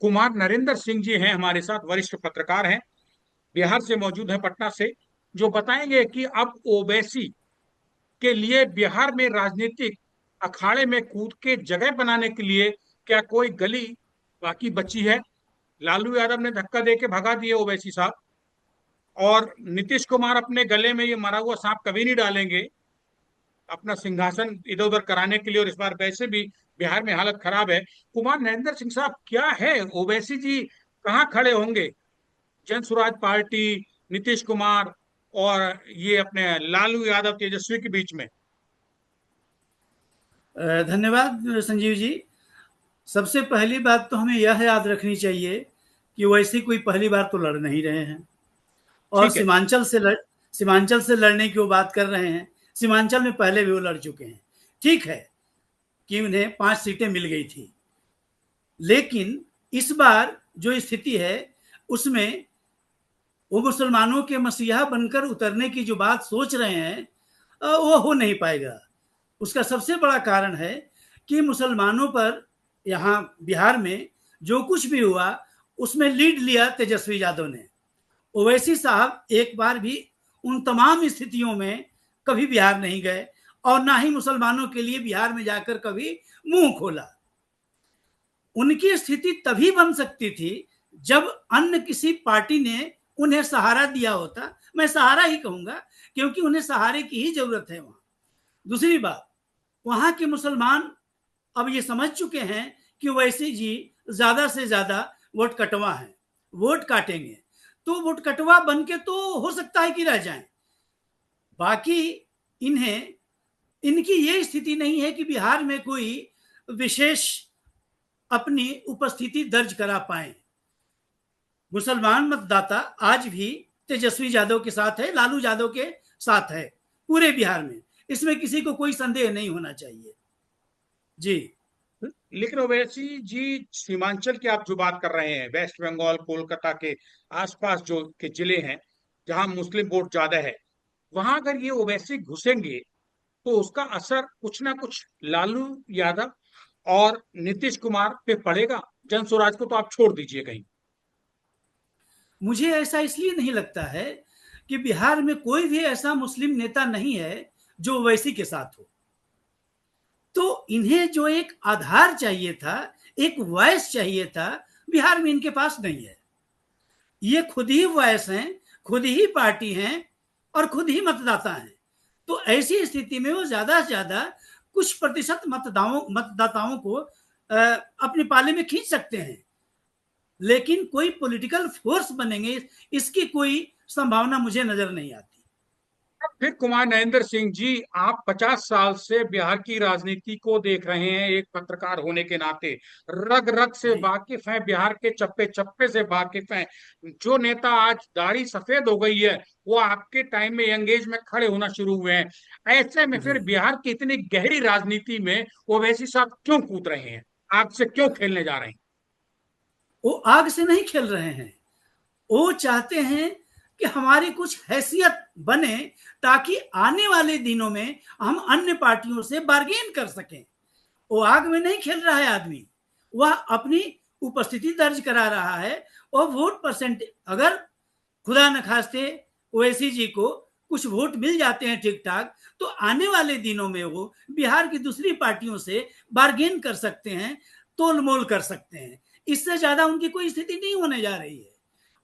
कुमार नरेंद्र सिंह जी हैं हमारे साथ, वरिष्ठ पत्रकार हैं, बिहार से मौजूद हैं, पटना से, जो बताएंगे कि अब ओवैसी के लिए बिहार में राजनीतिक अखाड़े में कूद के जगह बनाने के लिए क्या कोई गली बाकी बची है। लालू यादव ने धक्का दे के भगा दिए ओवैसी साहब, और नीतीश कुमार अपने गले में ये मरा हुआ सांप कभी नहीं डालेंगे अपना सिंहासन इधर उधर कराने के लिए, और इस बार वैसे भी बिहार में हालत खराब है। कुमार नरेंद्र सिंह साहब, क्या है ओवैसी जी कहाँ खड़े होंगे जन स्वराज पार्टी, नीतीश कुमार और ये अपने लालू यादव तेजस्वी के बीच में? धन्यवाद संजीव जी। सबसे पहली बात तो हमें यह याद रखनी चाहिए कि वैसे कोई पहली बार तो लड़ नहीं रहे हैं, और ठीक है। सीमांचल से लड़ने की वो बात कर रहे हैं। सीमांचल में पहले भी वो लड़ चुके हैं। ठीक है कि उन्हें 5 सीटें मिल गई थी, लेकिन इस बार जो स्थिति है उसमें वो मुसलमानों के मसीहा बनकर उतरने की जो बात सोच रहे हैं वो हो नहीं पाएगा। उसका सबसे बड़ा कारण है कि मुसलमानों पर यहाँ बिहार में जो कुछ भी हुआ उसमें लीड लिया तेजस्वी यादव ने। ओवैसी साहब एक बार भी उन तमाम स्थितियों में कभी बिहार नहीं गए, और ना ही मुसलमानों के लिए बिहार में जाकर कभी मुंह खोला। उनकी स्थिति तभी बन सकती थी जब अन्य किसी पार्टी ने उन्हें सहारा दिया होता। मैं सहारा ही कहूंगा, क्योंकि उन्हें सहारे की ही जरूरत है वहां। दूसरी बात, वहां के मुसलमान अब ये समझ चुके हैं कि वैसे जी ज्यादा से ज्यादा वोट कटवा है, वोट काटेंगे, तो वोट कटवा बन के तो हो सकता है कि रह जाएं। बाकी इन्हें इनकी ये स्थिति नहीं है कि बिहार में कोई विशेष अपनी उपस्थिति दर्ज करा पाए। मुसलमान मतदाता आज भी तेजस्वी यादव के साथ है, लालू यादव के साथ है पूरे बिहार में। इसमें किसी को कोई संदेह नहीं होना चाहिए जी। लेकिन ओवैसी जी, सीमांचल की आप जो बात कर रहे हैं, वेस्ट बंगाल कोलकाता के आसपास जो के जिले हैं जहां मुस्लिम वोट ज्यादा है, वहां अगर ये ओवैसी घुसेंगे तो उसका असर कुछ ना कुछ लालू यादव और नीतीश कुमार पे पड़ेगा। जन स्वराज को तो आप छोड़ दीजिए कहीं। मुझे ऐसा इसलिए नहीं लगता है कि बिहार में कोई भी ऐसा मुस्लिम नेता नहीं है जो ओवैसी के साथ हो। तो इन्हें जो एक आधार चाहिए था, एक वॉइस चाहिए था, बिहार में इनके पास नहीं है। ये खुद ही वॉइस हैं, खुद ही पार्टी हैं, और खुद ही मतदाता हैं। तो ऐसी स्थिति में वो ज्यादा से ज्यादा कुछ प्रतिशत मतदाताओं को अपने पाले में खींच सकते हैं, लेकिन कोई पॉलिटिकल फोर्स बनेंगे इसकी कोई संभावना मुझे नजर नहीं आती। फिर कुमार नरेंद्र सिंह जी, आप 50 साल से बिहार की राजनीति को देख रहे हैं, एक पत्रकार होने के नाते रग रग से जी वाकिफ हैं, बिहार के चप्पे चप्पे से वाकिफ हैं। जो नेता आज दाढ़ी सफेद हो गई है वो आपके टाइम में यंग एज में खड़े होना शुरू हुए हैं। ऐसे में जी। फिर बिहार की इतनी गहरी राजनीति में ओवैसी साहब क्यों कूद रहे हैं, आग से क्यों खेलने जा रहे हैं? वो आग से नहीं खेल रहे हैं, वो चाहते हैं कि हमारी कुछ हैसियत बने, ताकि आने वाले दिनों में हम अन्य पार्टियों से बार्गेन कर सकें। वो आग में नहीं खेल रहा है आदमी, वह अपनी उपस्थिति दर्ज करा रहा है। और वोट परसेंट अगर खुदा न खास्ते ओवैसी जी को कुछ वोट मिल जाते हैं ठीक ठाक, तो आने वाले दिनों में वो बिहार की दूसरी पार्टियों से बार्गेन कर सकते हैं, तोल मोल कर सकते हैं। इससे ज्यादा उनकी कोई स्थिति नहीं होने जा रही है।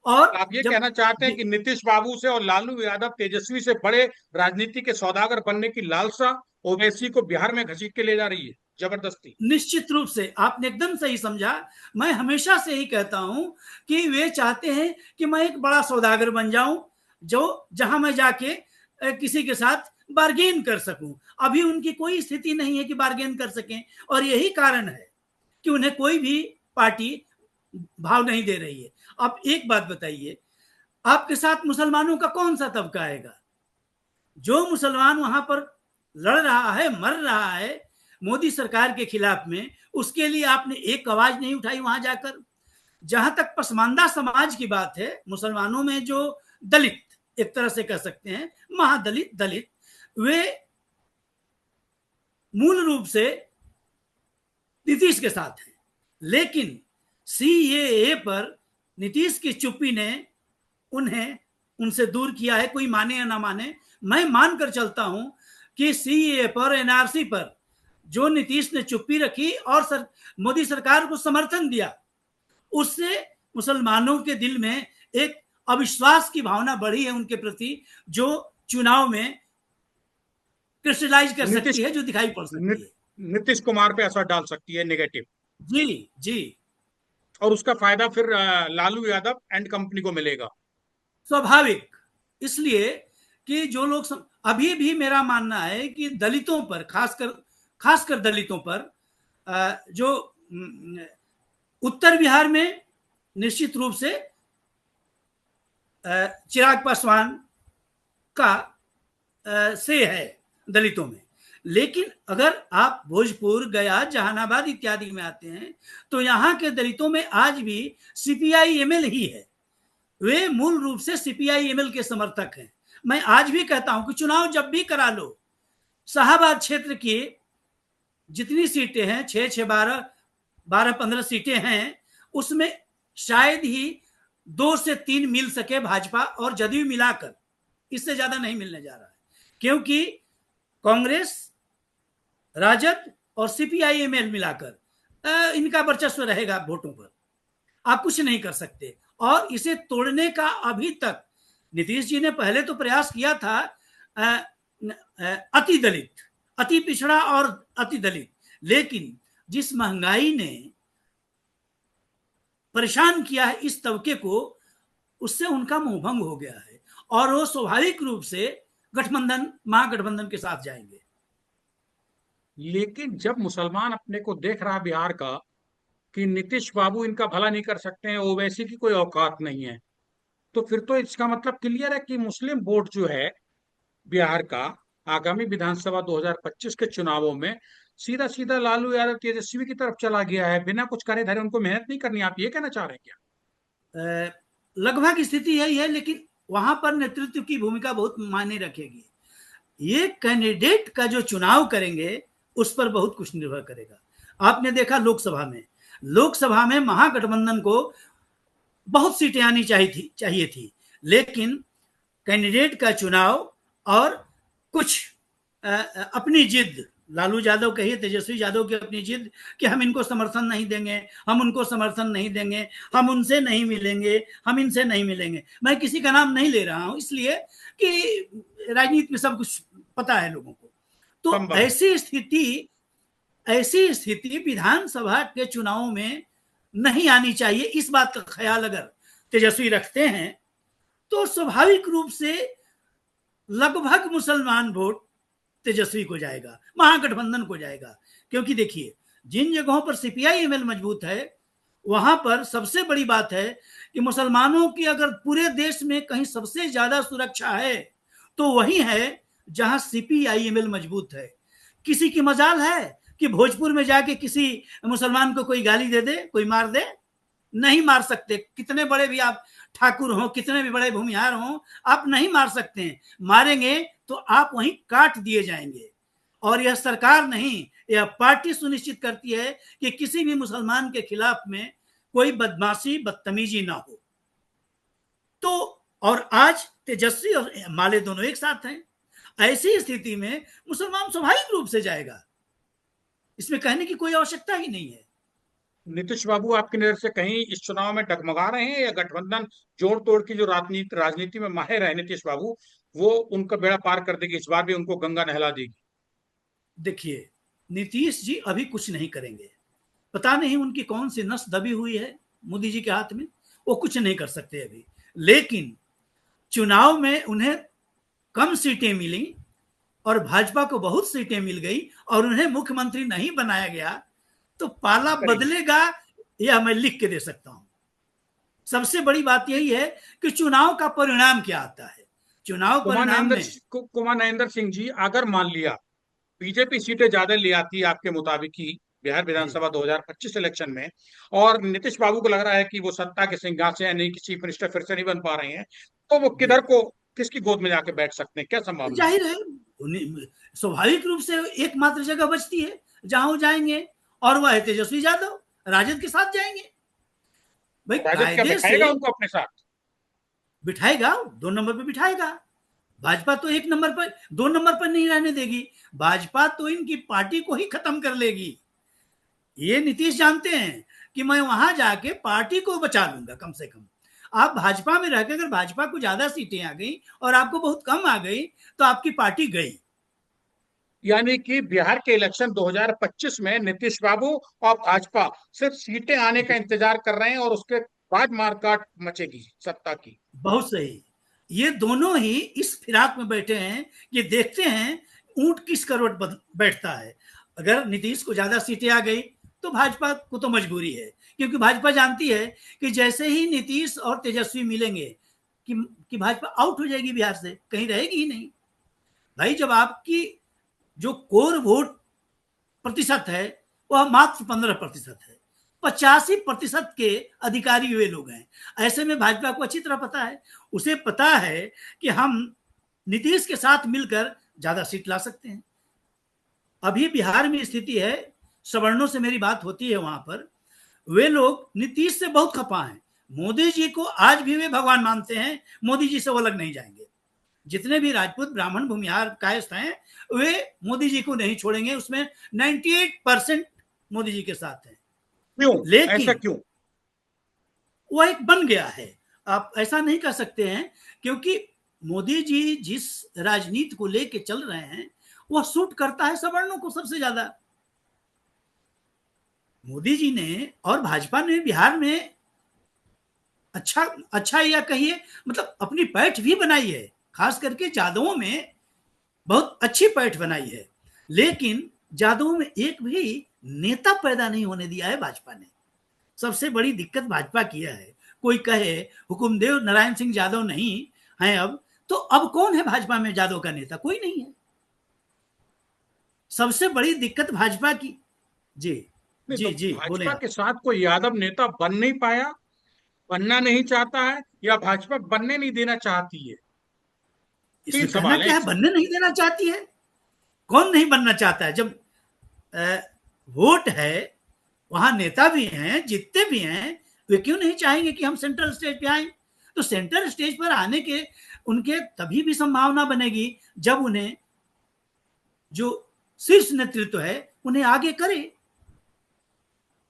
और आप ये जब कहना चाहते हैं कि नीतीश बाबू से और लालू यादव तेजस्वी से बड़े राजनीति के सौदागर बनने की लालसा ओवैसी को बिहार में घसीट के ले जा रही है जबरदस्ती? निश्चित रूप से आपने एकदम सही समझा। मैं हमेशा से ही कहता हूं कि वे चाहते हैं कि मैं एक बड़ा सौदागर बन जाऊं, जो जहां मैं जाके किसी के साथ बार्गेन कर सकूं। अभी उनकी कोई स्थिति नहीं है कि बार्गेन कर सकें, और यही कारण है कि उन्हें कोई भी पार्टी भाव नहीं दे रही है। अब एक बात बताइए, आपके साथ मुसलमानों का कौन सा तबका आएगा? जो मुसलमान वहां पर लड़ रहा है, मर रहा है मोदी सरकार के खिलाफ में, उसके लिए आपने एक आवाज नहीं उठाई वहां जाकर। जहां तक पसमानदा समाज की बात है, मुसलमानों में जो दलित, एक तरह से कह सकते हैं महादलित दलित, वे मूल रूप से नीतीश के साथ हैं। लेकिन सीएए पर नीतीश की चुप्पी ने उन्हें उनसे दूर किया है, कोई माने या ना माने। मैं मानकर चलता हूं कि सीएए पर, एनआरसी पर जो नीतीश ने चुप्पी रखी और मोदी सरकार को समर्थन दिया, उससे मुसलमानों के दिल में एक अविश्वास की भावना बढ़ी है उनके प्रति, जो चुनाव में क्रिस्टलाइज कर नीतीश सकती है, जो दिखाई पड़ सकती है। नीतीश कुमार पे असर डाल सकती है नेगेटिव, जी जी, और उसका फायदा फिर लालू यादव एंड कंपनी को मिलेगा। स्वाभाविक। इसलिए कि जो लोग अभी भी मेरा मानना है कि दलितों पर, खासकर दलितों पर, जो उत्तर बिहार में निश्चित रूप से चिराग पासवान का से है दलितों में, लेकिन अगर आप भोजपुर, गया, जहानाबाद इत्यादि में आते हैं तो यहाँ के दलितों में आज भी सीपीआई एमएल ही है। वे मूल रूप से सीपीआई एमएल के समर्थक हैं। मैं आज भी कहता हूं कि चुनाव जब भी करा लो, शाहबाद क्षेत्र की जितनी सीटें हैं, 6-6, 12-15 सीटें हैं, उसमें शायद ही 2 से 3 मिल सके भाजपा और जदयू मिलाकर, इससे ज्यादा नहीं मिलने जा रहा है, क्योंकि कांग्रेस, राजद और सीपीआई-एमएल मिलाकर इनका वर्चस्व रहेगा वोटों पर। आप कुछ नहीं कर सकते, और इसे तोड़ने का अभी तक नीतीश जी ने पहले तो प्रयास किया था, अति दलित, अति पिछड़ा और अति दलित, लेकिन जिस महंगाई ने परेशान किया है इस तबके को, उससे उनका मोहभंग हो गया है और वो स्वाभाविक रूप से गठबंधन, महागठबंधन के साथ जाएंगे। लेकिन जब मुसलमान अपने को देख रहा बिहार का कि नीतीश बाबू इनका भला नहीं कर सकते हैं, ओवैसी की कोई औकात नहीं है, तो फिर तो इसका मतलब क्लियर है कि मुस्लिम वोट जो है बिहार का आगामी विधानसभा 2025 के चुनावों में सीधा सीधा लालू यादव, तेजस्वी की तरफ चला गया है, बिना कुछ करे धरे। उनको मेहनत नहीं करनी, आप ये कहना चाह रहे हैं क्या? लगभग स्थिति यही है, लेकिन वहां पर नेतृत्व की भूमिका बहुत मायने रखेगी। ये कैंडिडेट का जो चुनाव करेंगे उस पर बहुत कुछ निर्भर करेगा। आपने देखा लोकसभा में महागठबंधन को बहुत सीटें आनी चाहिए थी, लेकिन कैंडिडेट का चुनाव और कुछ अपनी जिद, लालू यादव कहिए, तेजस्वी यादव की अपनी जिद कि हम इनको समर्थन नहीं देंगे, हम उनको समर्थन नहीं देंगे, हम उनसे नहीं मिलेंगे, हम इनसे नहीं मिलेंगे। मैं किसी का नाम नहीं ले रहा हूं, इसलिए कि राजनीति में सब कुछ पता है लोगों को। तो ऐसी स्थिति विधानसभा के चुनाव में नहीं आनी चाहिए। इस बात का ख्याल अगर तेजस्वी रखते हैं तो स्वाभाविक रूप से लगभग मुसलमान वोट तेजस्वी को जाएगा, महागठबंधन को जाएगा। क्योंकि देखिए, जिन जगहों पर सीपीआई-एमएल मजबूत है, वहां पर सबसे बड़ी बात है कि मुसलमानों की अगर पूरे देश में कहीं सबसे ज्यादा सुरक्षा है तो वही है जहां सीपीआई-एमएल मजबूत है। किसी की मजाल है कि भोजपुर में जाके किसी मुसलमान को कोई गाली दे दे, कोई मार दे? नहीं मार सकते। कितने बड़े भी आप ठाकुर हो, कितने भी बड़े भूमिहार हो, आप नहीं मार सकते हैं। मारेंगे तो आप वहीं काट दिए जाएंगे। और यह सरकार नहीं, यह पार्टी सुनिश्चित करती है कि किसी भी मुसलमान के खिलाफ में कोई बदमाशी, बदतमीजी ना हो। तो और आज तेजस्वी और माले दोनों एक साथ हैं। ऐसी स्थिति में मुसलमान स्वाभाविक रूप से जाएगा, इसमें कहने की कोई आवश्यकता ही नहीं है। नीतीश बाबू आपकी नजर से कहीं इस चुनाव में डगमगा रहे हैं, या गठबंधन जोड़ तोड़ की जो राजनीति में माहिर है नीतीश बाबू, वो उनका बेड़ा पार कर देगी, इस बार भी उनको गंगा नहला देगी? देखिए, नीतीश जी अभी कुछ नहीं करेंगे। पता नहीं उनकी कौन सी नस दबी हुई है मोदी जी के हाथ में, वो कुछ नहीं कर सकते अभी। लेकिन चुनाव में उन्हें कम सीटें मिली और भाजपा को बहुत सीटें मिल गई और उन्हें मुख्यमंत्री नहीं बनाया गया, तो पाला बदलेगा, यह मैं लिख के दे सकता हूं। सबसे बड़ी बात यही है कि चुनाव का परिणाम क्या आता है। चुनाव परिणाम में कुमार नरेंद्र सिंह जी, अगर मान लिया बीजेपी सीटें ज्यादा ले आती है आपके मुताबिक ही बिहार विधानसभा 2025 इलेक्शन में, और नीतीश बाबू को लग रहा है कि वो सत्ता के सिंहासन नहीं, चीफ मिनिस्टर फिर से नहीं बन पा रहे हैं, तो वो किधर को, किसकी गोद में जाके बैठ सकते हैं? क्या संभावना? जाहिर है स्वाभाविक रूप से एकमात्र जगह बचती है जहां वो जाएंगे, और वह है तेजस्वी यादव, राजद के साथ जाएंगे। भाई राजद क्या कायदे से बैठाएगा उनको अपने साथ? बिठाएगा, 2 नंबर पे बिठाएगा। भाजपा तो 1 नंबर पर, 2 नंबर पर नहीं रहने देगी। भाजपा तो इनकी पार्टी को ही खत्म कर लेगी। ये नीतीश जानते हैं कि मैं वहां जाके पार्टी को बचा लूंगा। कम से कम आप भाजपा में रहकर अगर भाजपा को ज्यादा सीटें आ गई और आपको बहुत कम आ गई तो आपकी पार्टी गई। यानी कि बिहार के इलेक्शन 2025 में नीतीश बाबू और भाजपा सिर्फ सीटें आने का इंतजार कर रहे हैं और उसके बाद मारकाट मचेगी सत्ता की। बहुत सही। ये दोनों ही इस फिराक में बैठे हैं कि देखते हैं ऊंट किस करवट बैठता है। अगर नीतीश को ज्यादा सीटें आ गई तो भाजपा को तो मजबूरी है, क्योंकि भाजपा जानती है कि जैसे ही नीतीश और तेजस्वी मिलेंगे कि भाजपा आउट हो जाएगी, बिहार से कहीं रहेगी ही नहीं। भाई जब आपकी जो कोर वोट प्रतिशत है वह मात्र 15% है, 85% के अधिकारी वे लोग हैं। ऐसे में भाजपा को अच्छी तरह पता है, उसे पता है कि हम नीतीश के साथ मिलकर ज्यादा सीट ला सकते हैं। अभी बिहार में स्थिति है, सवर्णों से मेरी बात होती है वहां पर, वे लोग नीतीश से बहुत खफा हैं। मोदी जी को आज भी वे भगवान मानते हैं, मोदी जी से वो अलग नहीं जाएंगे। जितने भी राजपूत ब्राह्मण भूमिहार कायस्थ हैं वे मोदी जी को नहीं छोड़ेंगे। उसमें 98% मोदी जी के साथ हैं। क्यों? ऐसा लेकिन क्यों? वो एक बन गया है, आप ऐसा नहीं कर सकते हैं, क्योंकि मोदी जी जिस राजनीति को लेके चल रहे हैं वह सूट करता है सवर्णों को सबसे ज्यादा। मोदी जी ने और भाजपा ने बिहार में अच्छा अच्छा या कहिए मतलब अपनी पैठ भी बनाई है, खास करके जादवों में बहुत अच्छी पैठ बनाई है। लेकिन जादवों में एक भी नेता पैदा नहीं होने दिया है भाजपा ने। सबसे बड़ी दिक्कत भाजपा की है। कोई कहे हुकुमदेव नारायण सिंह यादव नहीं है अब, तो अब कौन है भाजपा में यादव का नेता? कोई नहीं है। सबसे बड़ी दिक्कत भाजपा की। जी नहीं तो जी जी बोले भाजपा आप। के साथ कोई यादव नेता बन नहीं पाया, बनना नहीं चाहता है, या भाजपा बनने नहीं देना चाहती है? तीन इसमें कहना सवाल है क्या एक है, साथ। बनने नहीं देना चाहती है? कौन नहीं बनना चाहता है? जब वोट है, वहां नेता भी हैं, जीतते भी हैं, वे क्यों नहीं चाहेंगे कि हम सेंट्रल स्टेज पे आए? तो सेंट्रल स्टेज पर आने के उनके तभी भी संभावना बनेगी जब उन्हें जो शीर्ष नेतृत्व है उन्हें आगे करे।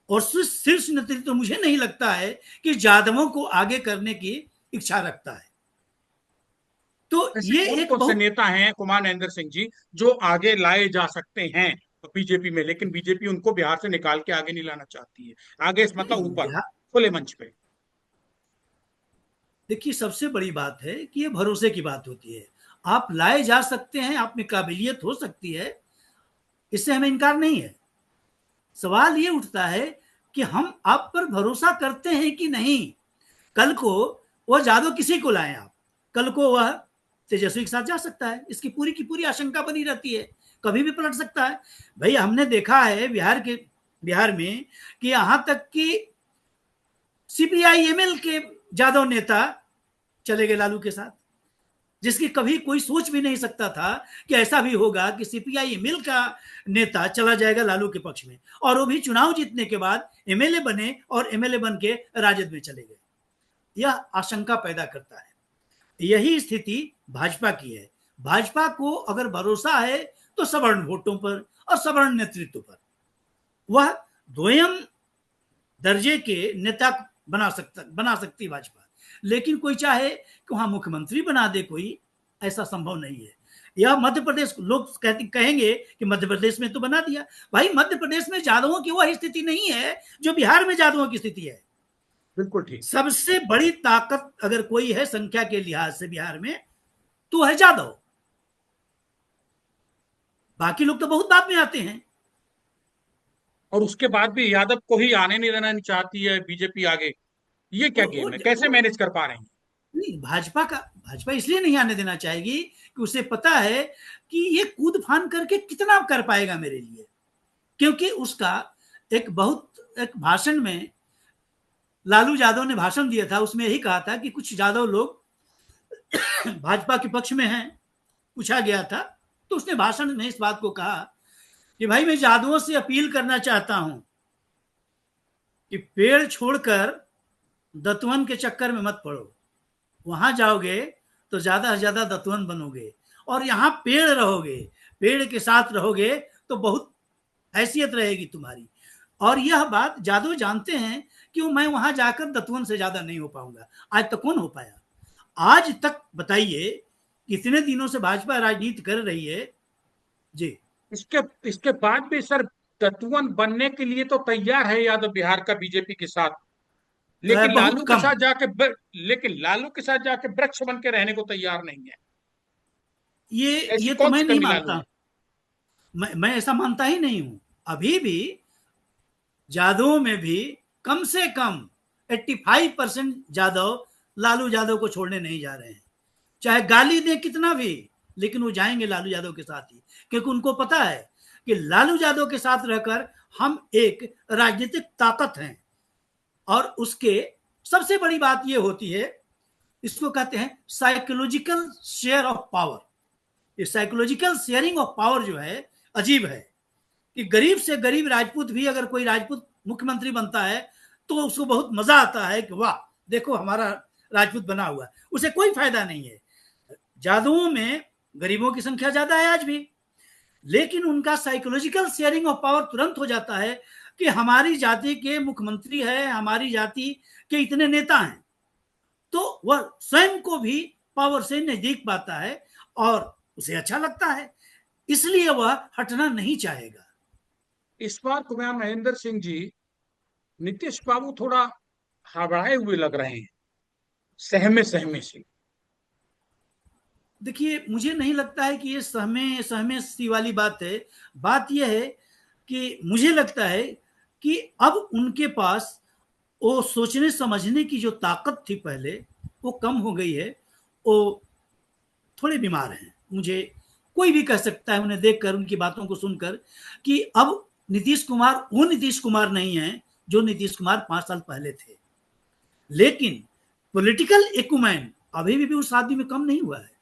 और शीर्ष नेतृत्व तो मुझे नहीं लगता है कि यादवों को आगे करने की इच्छा रखता है। तो ऐसे ये कौन एक कौन से बहुत नेता हैं कुमार नरेंद्र सिंह जी जो आगे लाए जा सकते हैं बीजेपी में, लेकिन बीजेपी उनको बिहार से निकाल के आगे नहीं लाना चाहती है? आगे इस मतलब ऊपर बिहार। खुले मंच पे। देखिए सबसे बड़ी बात है कि ये भरोसे की बात होती है। आप लाए जा सकते हैं, आप में काबिलियत हो सकती है, इससे हमें इनकार नहीं है। सवाल ये उठता है कि हम आप पर भरोसा करते हैं कि नहीं। कल को वह जादव किसी को लाए आप, कल को वह तेजस्वी के साथ जा सकता है, इसकी पूरी की पूरी आशंका बनी रहती है। कभी भी पलट सकता है। भाई हमने देखा है बिहार में कि यहां तक कि सीपीआई-एमएल के जादव नेता चले गए लालू के साथ, जिसकी कभी कोई सोच भी नहीं सकता था कि ऐसा भी होगा कि सीपीआई-एमएल का नेता चला जाएगा लालू के पक्ष में, और वो भी चुनाव जीतने के बाद एमएलए बने और एमएलए बन के राजद में चले गए। यह आशंका पैदा करता है। यही स्थिति भाजपा की है। भाजपा को अगर भरोसा है तो सवर्ण वोटों पर और सवर्ण नेतृत्व पर, वह दोयम दर्जे के नेता बना सकती भाजपा। लेकिन कोई चाहे कि वहां मुख्यमंत्री बना दे कोई, ऐसा संभव नहीं है। यह मध्य प्रदेश लोग कहेंगे कि मध्य प्रदेश में तो बना दिया। भाई मध्य प्रदेश में यादवों की वह स्थिति नहीं है जो बिहार में यादवों की स्थिति है। बिल्कुल ठीक। सबसे बड़ी ताकत अगर कोई है संख्या के लिहाज से बिहार में तो है यादव। बाकी लोग तो बहुत बाद में आते हैं। और उसके बाद भी यादव को ही आने नहीं देना चाहती है बीजेपी आगे। ये क्या गेम है, कैसे वो मैनेज कर पा रहे हैं? नहीं, भाजपा इसलिए नहीं आने देना चाहेगी कि उसे पता है कि ये कूद फान करके कितना कर पाएगा मेरे लिए। क्योंकि उसका एक भाषण में लालू यादव ने भाषण दिया था, उसमें यही कहा था कि कुछ यादव लोग भाजपा के पक्ष में हैं। पूछा गया था तो उसने भाषण में इस बात को कहा कि भाई मैं यादवों से अपील करना चाहता हूं कि पेड़ छोड़कर दतवन के चक्कर में मत पड़ो। वहां जाओगे तो ज्यादा से ज्यादा दतवन बनोगे, और यहाँ पेड़ रहोगे, पेड़ के साथ रहोगे तो बहुत हैसियत रहेगी तुम्हारी। और यह बात जादव जानते हैं कि मैं वहां जाकर दतवन से ज्यादा नहीं हो पाऊंगा। आज तक कौन हो पाया? आज तक बताइए, कितने दिनों से भाजपा राजनीति कर रही है जी। इसके इसके बाद भी सर तत्वन बनने के लिए तो तैयार है यादव बिहार का बीजेपी के साथ, लेकिन बहुत लालू के कम। साथ जाके लेकिन लालू के साथ जाके वृक्ष बन के रहने को तैयार नहीं है। ऐसी ये तो कौन मैं सी नहीं कमी लालू मानता। में? मैं ऐसा मानता ही नहीं हूं। अभी भी जादवों में भी कम से कम 85% जादव लालू यादव को छोड़ने नहीं जा रहे हैं। चाहे गाली दें कितना भी, लेकिन वो जाएंगे लालू यादव के साथ ही, क्योंकि उनको पता है कि लालू यादव के साथ रहकर हम एक राजनीतिक ताकत हैं। और उसके सबसे बड़ी बात ये होती है, इसको कहते हैं साइकोलॉजिकल शेयर ऑफ पावर। ये साइकोलॉजिकल शेयरिंग ऑफ पावर जो है, अजीब है कि गरीब से गरीब राजपूत भी अगर कोई राजपूत मुख्यमंत्री बनता है तो उसको बहुत मजा आता है कि वाह देखो हमारा राजपूत बना हुआ है। उसे कोई फायदा नहीं है। जादुओं में गरीबों की संख्या ज्यादा है आज भी, लेकिन उनका साइकोलॉजिकल शेयरिंग ऑफ पावर तुरंत हो जाता है कि हमारी जाति के मुख्यमंत्री है, हमारी जाति के इतने नेता हैं, तो वह स्वयं को भी पावर से नजदीक पाता है और उसे अच्छा लगता है, इसलिए वह हटना नहीं चाहेगा। इस बार कुमार महेंद्र सिंह जी, नीतीश बाबू थोड़ा हड़बड़ाए हुए लग रहे हैं, सहमे सहमे से। देखिए, मुझे नहीं लगता है कि ये सहमे सहमे सी वाली बात है। बात यह है कि मुझे लगता है कि अब उनके पास वो सोचने समझने की जो ताकत थी पहले, वो कम हो गई है। वो थोड़े बीमार हैं। मुझे कोई भी कह सकता है उन्हें देखकर, उनकी बातों को सुनकर, कि अब नीतीश कुमार वो नीतीश कुमार नहीं है जो नीतीश कुमार 5 साल पहले थे। लेकिन पॉलिटिकल एक्यूमेन अभी भी उस आदमी में कम नहीं हुआ है।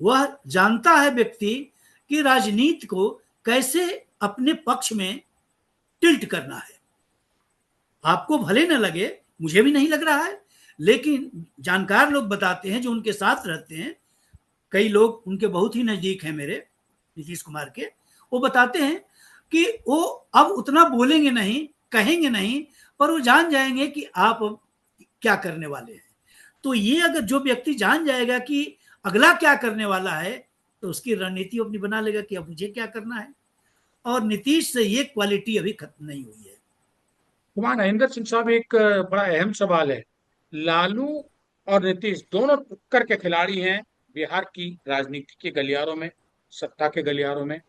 वह जानता है व्यक्ति कि राजनीति को कैसे अपने पक्ष में टिल्ट करना है। आपको भले न लगे, मुझे भी नहीं लग रहा है, लेकिन जानकार लोग बताते हैं जो उनके साथ रहते हैं, कई लोग उनके बहुत ही नजदीक हैं मेरे, नीतीश कुमार के, वो बताते हैं कि वो अब उतना बोलेंगे नहीं, कहेंगे नहीं, पर वो जान जाएंगे कि आप क्या करने वाले हैं। तो ये अगर जो व्यक्ति जान जाएगा कि अगला क्या करने वाला है, तो उसकी रणनीति अपनी बना लेगा कि अब मुझे क्या करना है। और नीतीश से ये क्वालिटी अभी खत्म नहीं हुई है। कुमार महेंद्र सिंह साहब, एक बड़ा अहम सवाल है। लालू और नीतीश दोनों टक्कर के खिलाड़ी हैं बिहार की राजनीति के गलियारों में, सत्ता के गलियारों में।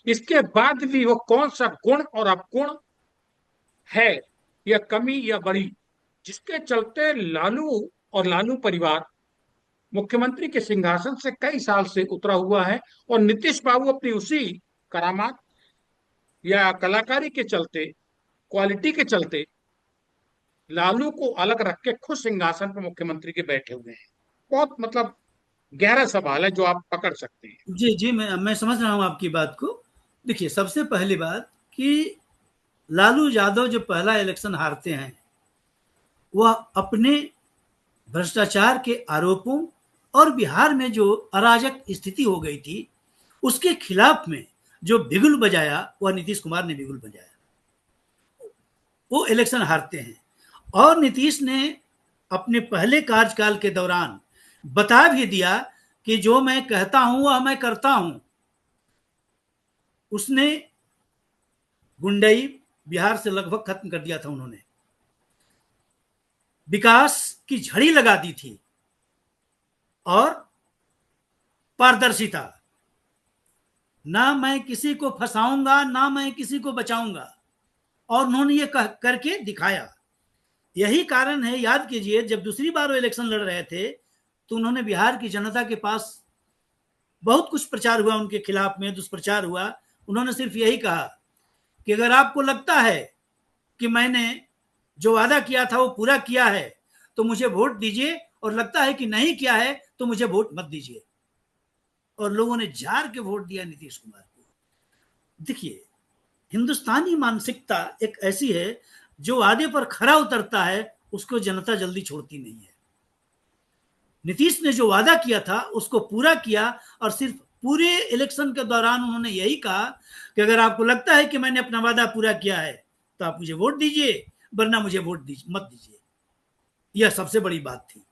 इसके बाद भी वो कौन सा गुण और अवगुण है, या कमी या बड़ी, जिसके चलते लालू और लालू परिवार मुख्यमंत्री के सिंहासन से कई साल से उतरा हुआ है, और नीतीश बाबू अपनी उसी करामात या कलाकारी के चलते, क्वालिटी के चलते, लालू को अलग रख के खुद सिंहासन पर मुख्यमंत्री के बैठे हुए हैं। बहुत मतलब गहरा सवाल है जो आप पकड़ सकते हैं। जी जी, मैं समझ रहा हूँ आपकी बात को। देखिए, सबसे पहली बात कि लालू यादव जो पहला इलेक्शन हारते हैं, वह अपने भ्रष्टाचार के आरोपों और बिहार में जो अराजक स्थिति हो गई थी उसके खिलाफ में जो बिगुल बजाया, वह नीतीश कुमार ने बिगुल बजाया। वो इलेक्शन हारते हैं, और नीतीश ने अपने पहले कार्यकाल के दौरान बता भी दिया कि जो मैं कहता हूं वह मैं करता हूं। उसने गुंडई बिहार से लगभग खत्म कर दिया था। उन्होंने विकास की झड़ी लगा दी थी, और पारदर्शिता, ना मैं किसी को फंसाऊंगा ना मैं किसी को बचाऊंगा, और उन्होंने ये करके दिखाया। यही कारण है, याद कीजिए, जब दूसरी बार वो इलेक्शन लड़ रहे थे तो उन्होंने बिहार की जनता के पास बहुत कुछ प्रचार हुआ उनके खिलाफ में, दुष्प्रचार हुआ। उन्होंने सिर्फ यही कहा कि अगर आपको लगता है कि मैंने जो वादा किया था वो पूरा किया है तो मुझे वोट दीजिए, और लगता है कि नहीं किया है तो मुझे वोट मत दीजिए। और लोगों ने जार के वोट दिया नीतीश कुमार को। देखिए, हिंदुस्तानी मानसिकता एक ऐसी है, जो वादे पर खरा उतरता है उसको जनता जल्दी छोड़ती नहीं है। नीतीश ने जो वादा किया था उसको पूरा किया, और सिर्फ पूरे इलेक्शन के दौरान उन्होंने यही कहा कि अगर आपको लगता है कि मैंने अपना वादा पूरा किया है तो आप मुझे वोट दीजिए, वरना मुझे वोट दीजिए मत दीजिए। यह सबसे बड़ी बात थी।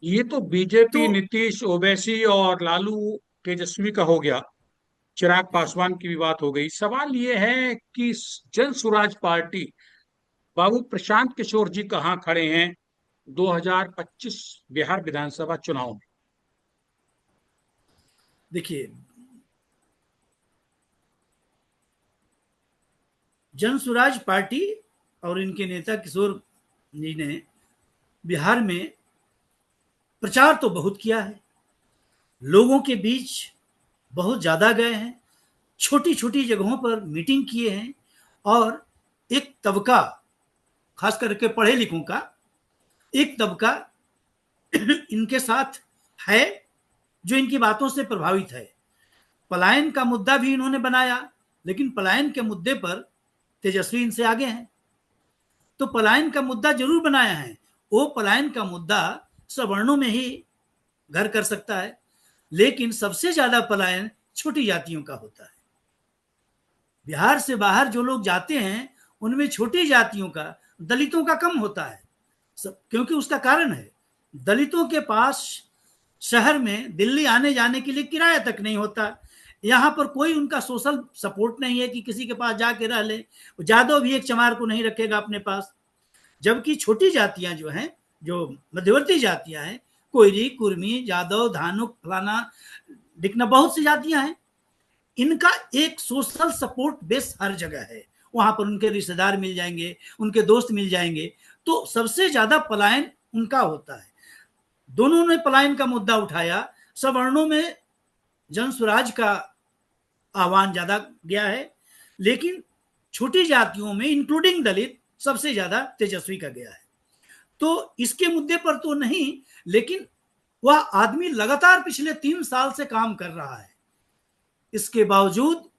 ये तो तो बीजेपी नीतीश ओवैसी और लालू तेजस्वी का हो गया, चिराग पासवान की भी बात हो गई। सवाल ये है कि जन सुराज पार्टी, बाबू प्रशांत किशोर जी कहाँ खड़े हैं 2025 बिहार विधानसभा चुनाव में? देखिए, जन स्वराज पार्टी और इनके नेता किशोर जी ने बिहार में प्रचार तो बहुत किया है, लोगों के बीच बहुत ज़्यादा गए हैं, छोटी छोटी जगहों पर मीटिंग किए हैं, और एक तबका, खास करके पढ़े लिखों का एक तबका इनके साथ है, जो इनकी बातों से प्रभावित है। पलायन का मुद्दा भी इन्होंने बनाया, लेकिन पलायन के मुद्दे पर तेजस्वी इनसे आगे हैं। तो पलायन का मुद्दा जरूर बनाया है, वो पलायन का मुद्दा सवर्णों में ही घर कर सकता है, लेकिन सबसे ज्यादा पलायन छोटी जातियों का होता है। बिहार से बाहर जो लोग जाते हैं उनमें छोटी जातियों का, दलितों का कम होता है। क्योंकि उसका कारण है, दलितों के पास शहर में दिल्ली आने जाने के लिए किराया तक नहीं होता, यहाँ पर कोई उनका सोशल सपोर्ट नहीं है कि किसी के पास जाके रह ले। जादव भी एक चमार को नहीं रखेगा अपने पास। जबकि छोटी जातियां जो हैं, जो मध्यवर्ती जातियां हैं, कोयरी, कुर्मी, जादव, धानुक, फलाना दिखना, बहुत सी जातियां हैं, इनका एक सोशल सपोर्ट बेस हर जगह है। वहां पर उनके रिश्तेदार मिल जाएंगे, उनके दोस्त मिल जाएंगे, तो सबसे ज्यादा पलायन उनका होता है। दोनों ने पलायन का मुद्दा उठाया। सवर्णों में जन स्वराज का आह्वान ज्यादा गया है, लेकिन छोटी जातियों में इंक्लूडिंग दलित सबसे ज्यादा तेजस्वी का गया है। तो इसके मुद्दे पर तो नहीं, लेकिन वह आदमी लगातार पिछले 3 साल से काम कर रहा है, इसके बावजूद,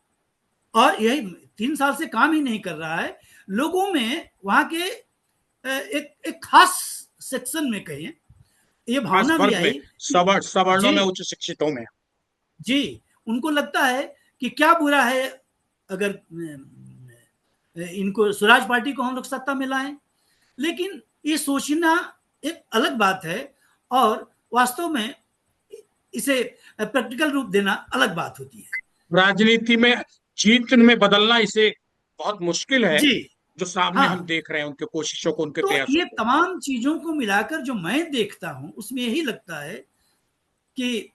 और यही 3 साल से काम ही नहीं कर रहा है, लोगों में वहां के एक खास सेक्शन में कहें, ये खास भावना भी वर्ग में, आई कि सवर्णों जी में, उच्च शिक्षितों में। जी, उनको लगता है कि क्या बुरा है अगर इनको, स्वराज पार्टी को हम लोग सत्ता में लाएं। लेकिन ये सोचना एक अलग बात है, और वास्तव में इसे प्रैक्टिकल रूप देना अलग बात होती है। राजनीति में जीत में बदलना इसे बहुत मुश्किल है, जी जो सामने हाँ। हम देख रहे हैं उनके कोशिशों को, उनके तो प्रयासों ये को। तमाम चीजों को मिलाकर जो मैं देखता हूं, उसमें यही लगता है कि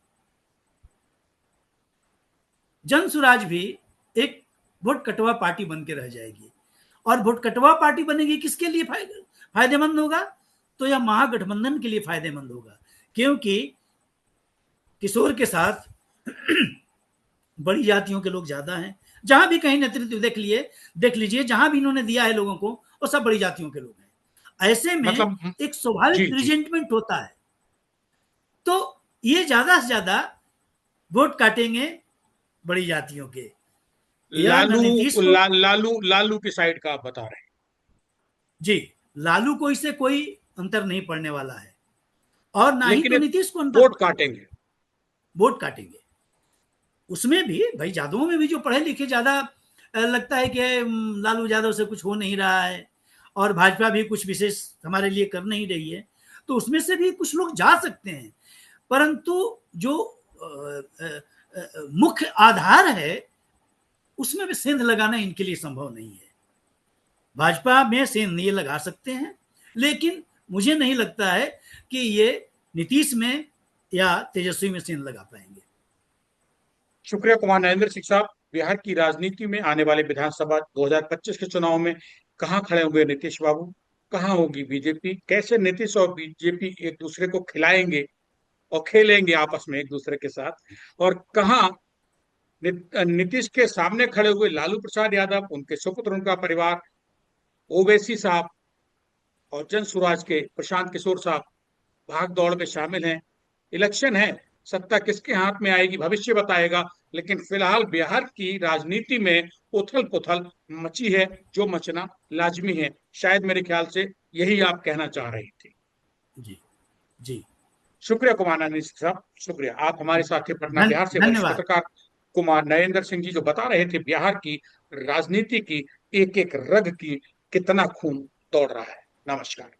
जन स्वराज भी एक वोट कटवा पार्टी बन के रह जाएगी। और वोट कटवा पार्टी बनेगी किसके लिए फायदेमंद होगा? तो यह महागठबंधन के लिए फायदेमंद होगा, क्योंकि किशोर के साथ बड़ी जातियों के लोग ज्यादा हैं। जहां भी कहीं नेतृत्व देख लीजिए, जहां भी इन्होंने दिया है लोगों को, वो सब बड़ी जातियों के लोग हैं। ऐसे में मतलब एक स्वाभाविक जी जी। रिजेंटमेंट होता है। तो ये ज्यादा से ज्यादा वोट काटेंगे बड़ी जातियों के। यह न लालू नीतीश को, लालू की साइड का आप बता रहे हैं? जी, लालू को इससे कोई अंतर नहीं पड़ने वाला है, और ना ही लेकिन तो एक नीतीश को अंतर वोट पड़ेगा। काटेंगे। वोट काटेंगे। उसमें भी भाई, यादवों में भी जो पढ़े लिखे ज्यादा, लगता है कि लालू यादव से कुछ हो नहीं रहा है, और भाजपा भी कुछ विशेष हमारे लिए कर नहीं रही है, तो उसमें से भी कुछ लोग जा सकते हैं। परंतु जो मुख्य आधार है, उसमें भी सेंध लगाना इनके लिए संभव नहीं है। भाजपा में सेंध ये लगा सकते हैं, लेकिन मुझे नहीं लगता है कि ये नीतीश में या तेजस्वी में सेंध लगा पाएंगे। शुक्रिया कुमार नरेंद्र सिंह साहब। बिहार की राजनीति में आने वाले विधानसभा 2025 के चुनाव में कहाँ खड़े होंगे नीतीश बाबू, कहाँ होगी बीजेपी, कैसे नीतीश और बीजेपी एक दूसरे को खिलाएंगे और खेलेंगे आपस में एक दूसरे के साथ, और कहाँ नीतीश के सामने खड़े हुए लालू प्रसाद यादव, उनके सुपुत्र, उनका परिवार, ओवैसी साहब और जन सुराज के प्रशांत किशोर साहब भाग दौड़ में शामिल हैं। इलेक्शन है, सत्ता किसके हाथ में आएगी भविष्य बताएगा। लेकिन फिलहाल बिहार की राजनीति में उथल पुथल मची है, जो मचना लाजमी है। शायद मेरे ख्याल से यही आप कहना चाह रही थी। जी जी। शुक्रिया कुमार नरेंद्र साहब, शुक्रिया। आप हमारे साथ थे पटना बिहार से वरिष्ठ धन्यवाद। पत्रकार कुमार नरेंद्र सिंह जी, जो बता रहे थे बिहार की राजनीति की एक एक रग की कितना खून दौड़ रहा है। नमस्कार।